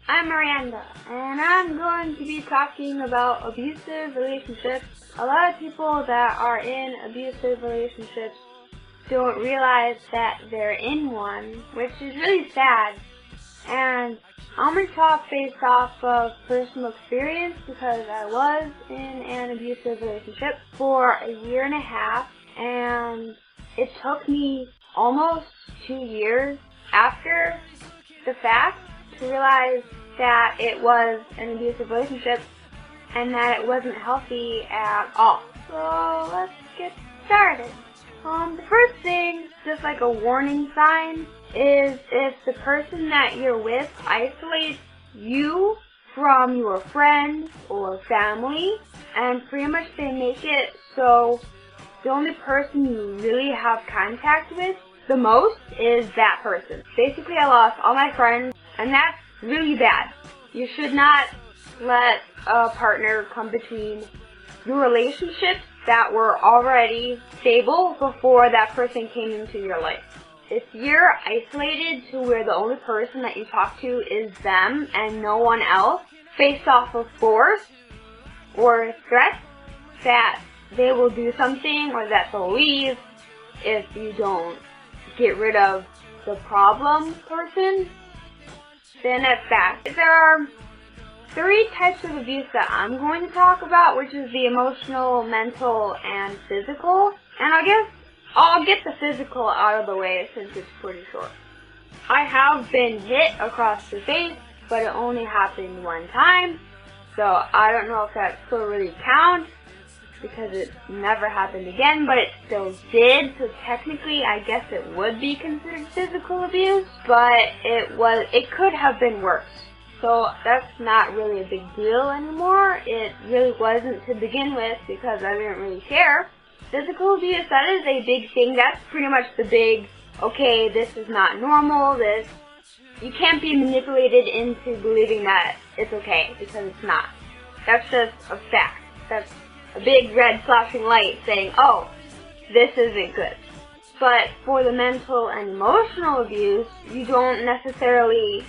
I'm Miranda, and I'm going to be talking about abusive relationships. A lot of people that are in abusive relationships don't realize that they're in one, which is really sad. And I'm going to talk based off of personal experience because I was in an abusive relationship for a year and a half, and it took me almost 2 years after the fact to realize that it was an abusive relationship and that it wasn't healthy at all. So let's get started. The first thing, just like a warning sign, is if the person that you're with isolates you from your friends or family, and pretty much they make it so the only person you really have contact with the most is that person. Basically, I lost all my friends, and that's really bad. You should not let a partner come between your relationships that were already stable before that person came into your life. If you're isolated to where the only person that you talk to is them and no one else, based off of force or threats that they will do something or that they'll leave if you don't get rid of the problem person, then that's bad. There are 3 types of abuse that I'm going to talk about, which is the emotional, mental, and physical. And I guess I'll get the physical out of the way since it's pretty short. I have been hit across the face, but it only happened one time, so I don't know if that still really counts because it never happened again, but it still did, so technically I guess it would be considered physical abuse, but it could have been worse. So that's not really a big deal anymore. It really wasn't to begin with because I didn't really care. Physical abuse, that is a big thing. That's pretty much the big, okay, this is not normal, you can't be manipulated into believing that it's okay, because it's not. That's just a fact. That's a big red flashing light saying, oh, this isn't good. But for the mental and emotional abuse, you don't necessarily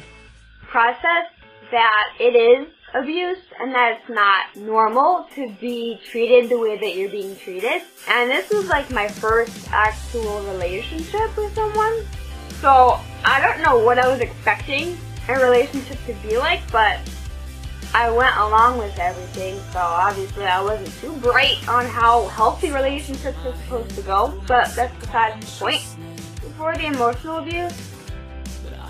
process that it is abuse and that it's not normal to be treated the way that you're being treated. And this was like my first actual relationship with someone. So I don't know what I was expecting a relationship to be like, but I went along with everything, so obviously I wasn't too bright on how healthy relationships are supposed to go, but that's besides the point. For the emotional abuse,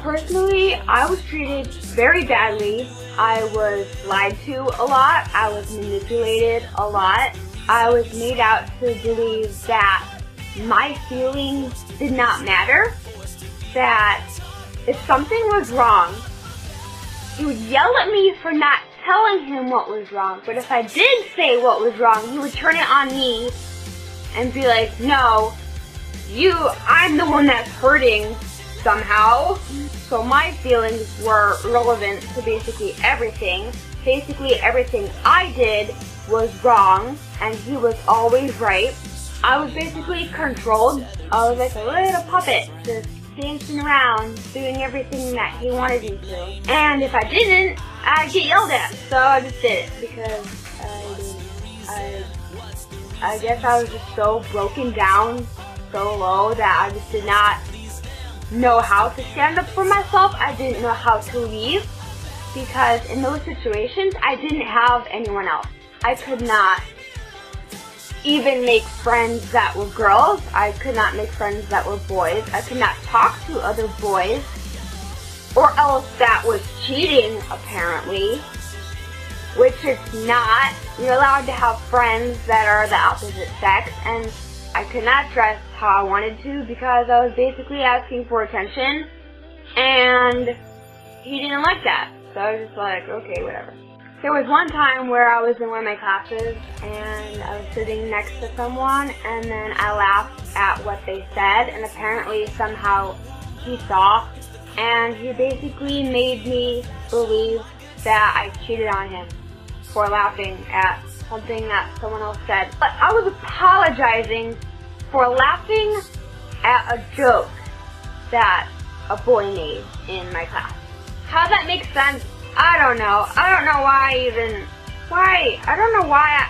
personally, I was treated very badly. I was lied to a lot. I was manipulated a lot. I was made out to believe that my feelings did not matter, that if something was wrong, he would yell at me for not telling him what was wrong, but if I did say what was wrong, he would turn it on me and be like, no, I'm the one that's hurting somehow. So my feelings were relevant to basically everything. Basically everything I did was wrong, and he was always right. I was basically controlled. I was like a little puppet, just dancing around, doing everything that he wanted me to. And if I didn't, I'd get yelled at. So I just did it because I guess I was just so broken down, so low, that I just did not know how to stand up for myself. I didn't know how to leave because in those situations, I didn't have anyone else. I could not even make friends that were girls. I could not make friends that were boys. I could not talk to other boys, or else that was cheating, apparently, which it's not. You're allowed to have friends that are the opposite sex, and I could not dress how I wanted to because I was basically asking for attention, and he didn't like that. So I was just like, okay, whatever. There was one time where I was in one of my classes and I was sitting next to someone, and then I laughed at what they said, and apparently somehow he saw, and he basically made me believe that I cheated on him for laughing at something that someone else said. But I was apologizing for laughing at a joke that a boy made in my class. How that makes sense, I don't know why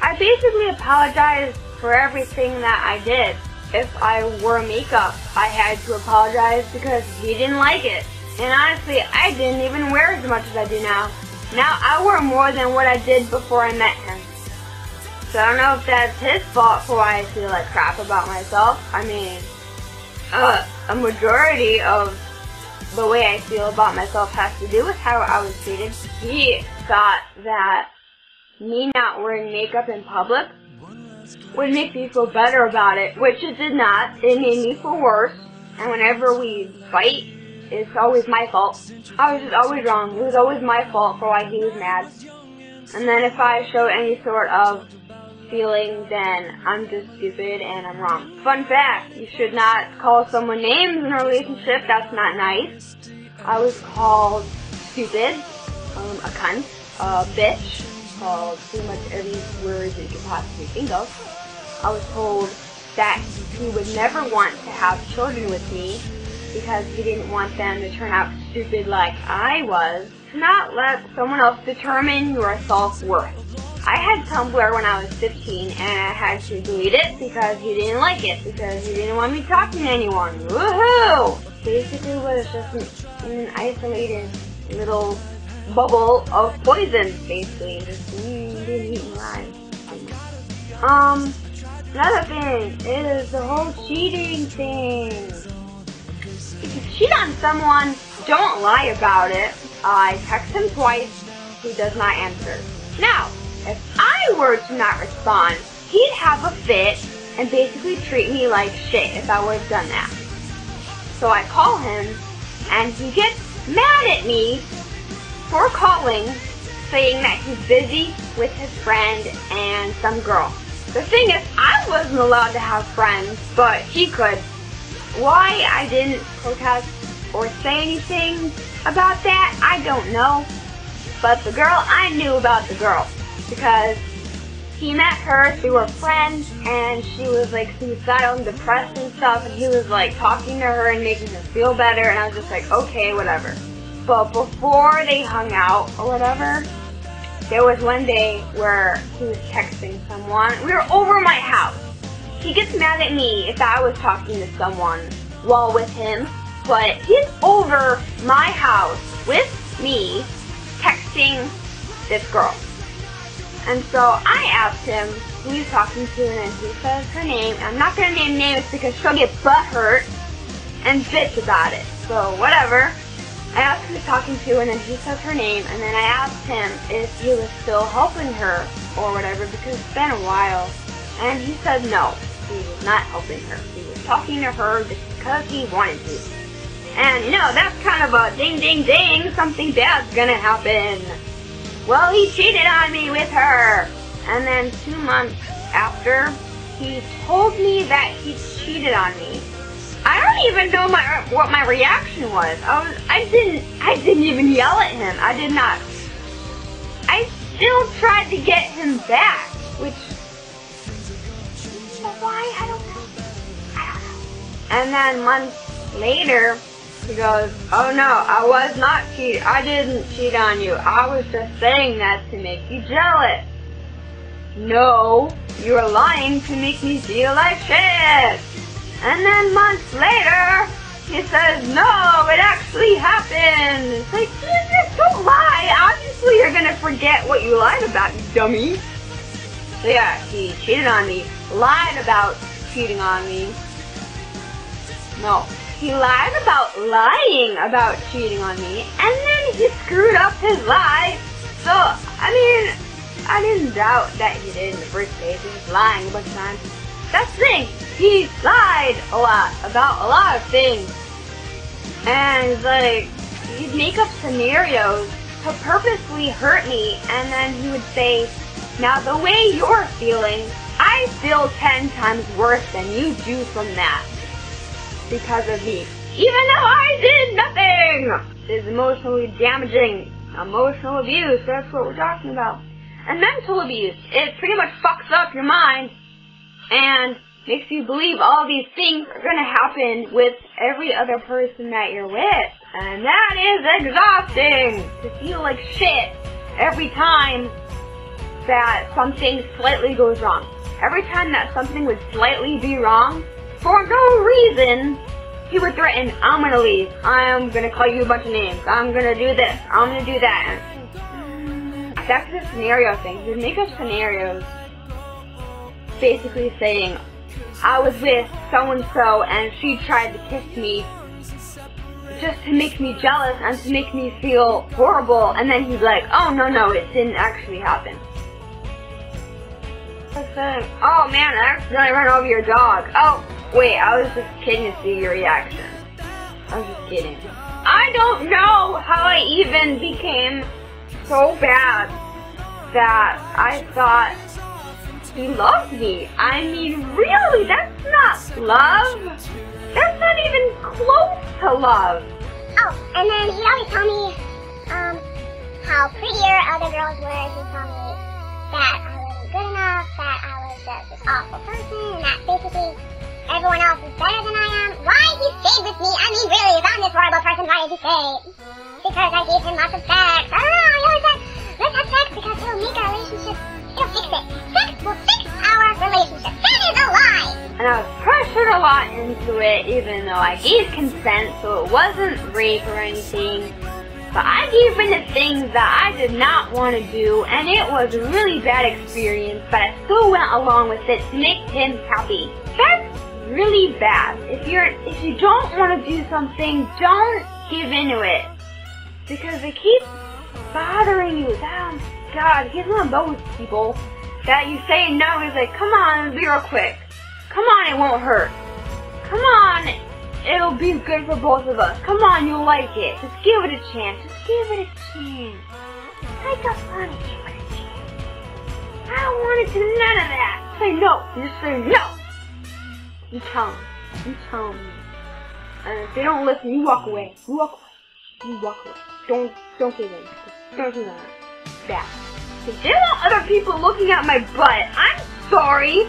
I basically apologized for everything that I did. If I wore makeup, I had to apologize because he didn't like it. And honestly, I didn't even wear as much as I do now. Now I wear more than what I did before I met him. So I don't know if that's his fault for why I feel like crap about myself. I mean, a majority of the way I feel about myself has to do with how I was treated. He thought that me not wearing makeup in public would make me feel better about it, which it did not. It made me feel worse. And whenever we fight, it's always my fault. I was just always wrong. It was always my fault for why he was mad. And then if I show any sort of feeling, then I'm just stupid and I'm wrong. Fun fact, you should not call someone names in a relationship. That's not nice. I was called stupid, a cunt, a bitch, called pretty much every word that you could possibly think of. I was told that he would never want to have children with me because he didn't want them to turn out stupid like I was. Do not let someone else determine your self-worth. I had Tumblr when I was 15 and I had to delete it because he didn't like it, because he didn't want me talking to anyone. Woohoo! Basically was just an isolated little bubble of poison, basically, just being eaten alive. Another thing is the whole cheating thing. If you cheat on someone, don't lie about it. I text him twice, he does not answer. Now, if I were to not respond, he'd have a fit and basically treat me like shit if I would have done that. So I call him, and he gets mad at me for calling, saying that he's busy with his friend and some girl. The thing is, I wasn't allowed to have friends, but he could. Why I didn't protest or say anything about that, I don't know. But the girl, I knew about the girl, because he met her through a friend, and she was like suicidal and depressed and stuff, and he was like talking to her and making her feel better, and I was just like, okay, whatever. But before they hung out or whatever, there was one day where he was texting someone. We were over my house. He gets mad at me if I was talking to someone while with him, but he's over my house with me texting this girl. And so I asked him who he's talking to, and he says her name. I'm not going to name names because she'll get butthurt and bitch about it. So whatever. I asked who he's talking to, and then he says her name, and then I asked him if he was still helping her or whatever, because it's been a while. And he said no, he was not helping her. He was talking to her just because he wanted to. And, you know, that's kind of a ding, ding, ding, something bad's gonna happen. Well, he cheated on me with her. And then 2 months after, he told me that he cheated on me. I don't even know what my reaction was. I didn't even yell at him. I did not. I still tried to get him back, which, why? I don't know. And then months later, he goes, oh no, I was not cheating. I didn't cheat on you. I was just saying that to make you jealous. No, you were lying to make me feel like shit. And then months later, he says, no, it actually happened. It's like, just don't lie. Obviously, you're going to forget what you lied about, you dummy. So yeah, he cheated on me, lied about cheating on me. No, he lied about lying about cheating on me, and then he screwed up his lie. So, I mean, I didn't doubt that he did in the first place. He was lying a bunch of times. That's the thing. He lied a lot about a lot of things. And like, he'd make up scenarios to purposely hurt me, and then he would say, now the way you're feeling, I feel 10 times worse than you do from that. Because of me. Even though I did nothing! It's emotionally damaging. Emotional abuse, that's what we're talking about. And mental abuse. It pretty much fucks up your mind and makes you believe all these things are going to happen with every other person that you're with. And that is exhausting to feel like shit every time that something slightly goes wrong. Every time that something would slightly be wrong, for no reason, he would threaten, I'm gonna leave, I'm gonna call you a bunch of names, I'm gonna do this, I'm gonna do that. Back to the scenario thing. He would make up scenarios basically saying, I was with so-and-so and she tried to kiss me just to make me jealous and to make me feel horrible, and then he's like, oh no, it didn't actually happen. I was saying, oh man, I accidentally ran over your dog. Oh, wait, I was just kidding to see your reaction. I was just kidding. I don't know how I even became so bad that I thought he loved me. I mean, really, that's not love. That's not even close to love. Oh, and then he'd always tell me, how prettier other girls were. He'd tell me that I wasn't good enough, that I was just this awful person, and that basically everyone else is better than I am. Why he stayed with me? I mean, really, if I'm this horrible person, why did he stay? Because I gave him lots of sex. I don't know, he always said, let's have sex because it'll make our relationship, it'll fix it. Sex will fix our relationship. That is a lie! And I was pressured a lot into it, even though I gave consent, so it wasn't rape or anything. But I gave into things that I did not want to do, and it was a really bad experience, but I still went along with it to make him happy. That's really bad. If you don't want to do something, don't give into it. Because it keeps bothering you. Oh God, he's one of those people that you say no, he's like, come on, it'll be real quick. Come on, it won't hurt. Come on, it'll be good for both of us. Come on, you'll like it. Just give it a chance. Just give it a chance. I just want to give it a chance. I don't want to do none of that. Say no. You just say no. You tell them. You tell them. And if they don't listen, you walk away. You walk away. You walk away. Don't give in. Don't do that. Bad. If they want other people looking at my butt, I'm sorry.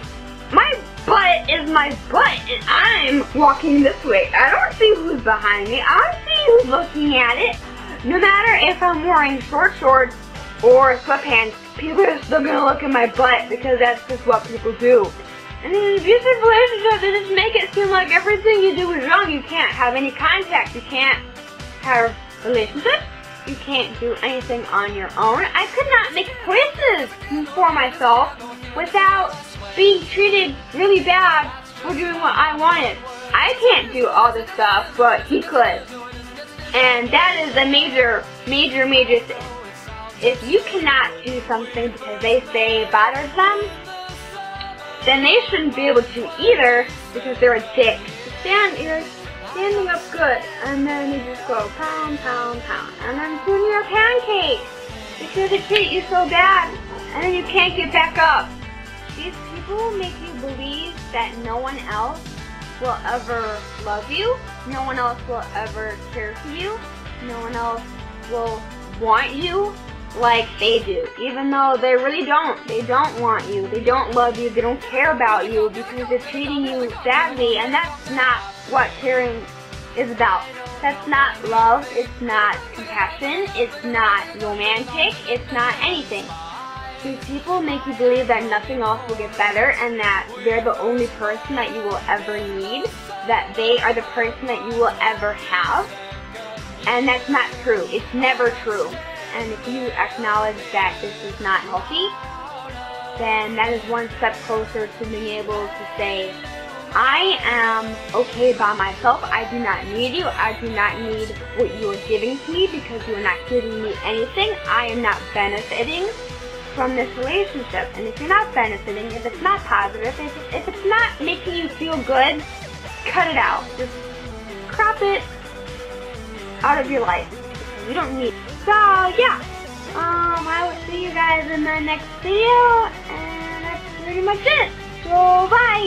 My butt is my butt, and I'm walking this way. I don't see who's behind me. I don't see who's looking at it. No matter if I'm wearing short shorts or sweatpants, people are still gonna look at my butt because that's just what people do. And in an abusive relationship, they just make it seem like everything you do is wrong. You can't have any contact. You can't have relationships. You can't do anything on your own. I could not make choices for myself without being treated really bad for doing what I wanted. I can't do all this stuff, but he could. And that is a major thing. If you cannot do something because they say it bothers them, then they shouldn't be able to either because they're a dick. You're standing up good, and then you just go pound, pound, pound, and then soon you're a pancake because they treat you so bad, and then you can't get back up. These people make you believe that no one else will ever love you, no one else will ever care for you, no one else will want you like they do, even though they really don't. They don't want you, they don't love you, they don't care about you because they're treating you badly, and that's not what caring is about. That's not love, it's not compassion, it's not romantic, it's not anything. These people make you believe that nothing else will get better and that they're the only person that you will ever need, that they are the person that you will ever have. And that's not true. It's never true. And if you acknowledge that this is not healthy, then that is one step closer to being able to say, I am okay by myself. I do not need you. I do not need what you are giving to me because you are not giving me anything. I am not benefiting from this relationship. And if you're not benefiting, if it's not positive, if it's not making you feel good, cut it out. Just crop it out of your life. You don't need it. So yeah, I will see you guys in the next video, and that's pretty much it. So bye.